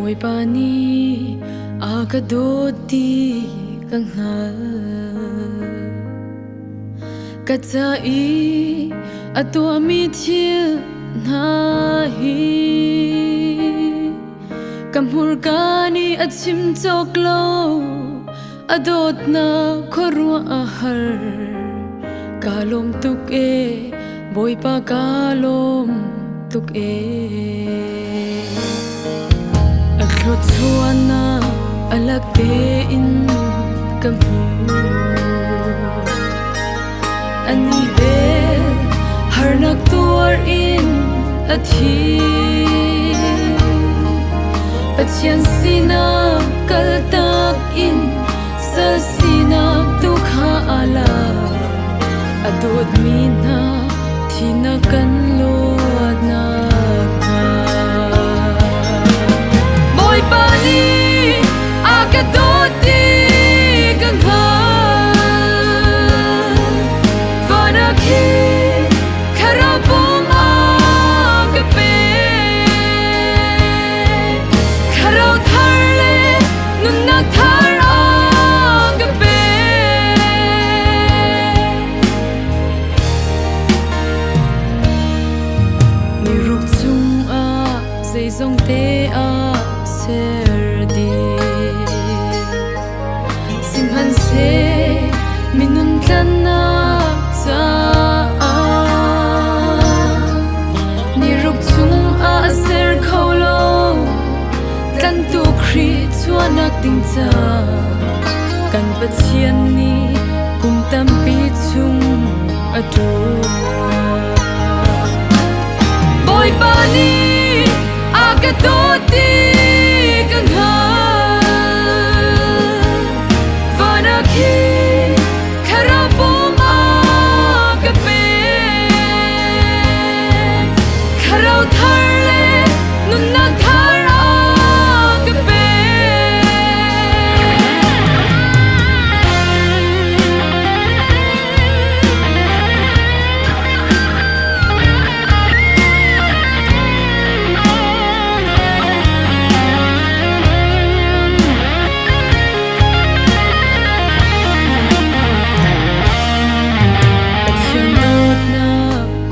Boy pani akadoti kanghal katsai atua mithil nahi kamhur kani achim choklo adot na khorwa ahar kalom tuk e boy pa kalom tuk e aklot suana alak te in kamhu ani bel har nak tuar in athi pachian sina kal tak in sa sina dukha ala adot mina thina kan lo na boy pani akadoti gangha vanaki kharabom agape kharau tharle nunnak thar agape niruk chung a zeizong te a serdi simhan se minun tlanna cha niruk chung a ser kholo kan tu khri chuanak ting cha kan pachian ni kum tam pi chung atu boy pani akadoti gangha vanaki kharabom agape kharau tharle nunnak thar agape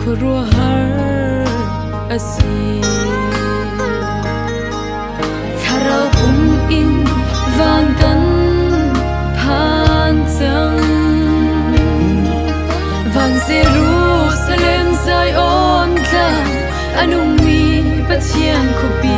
khurwa har asi kharau kum in wang kan phan chang wang Jerusalem zai on tla anung mi pachian khopi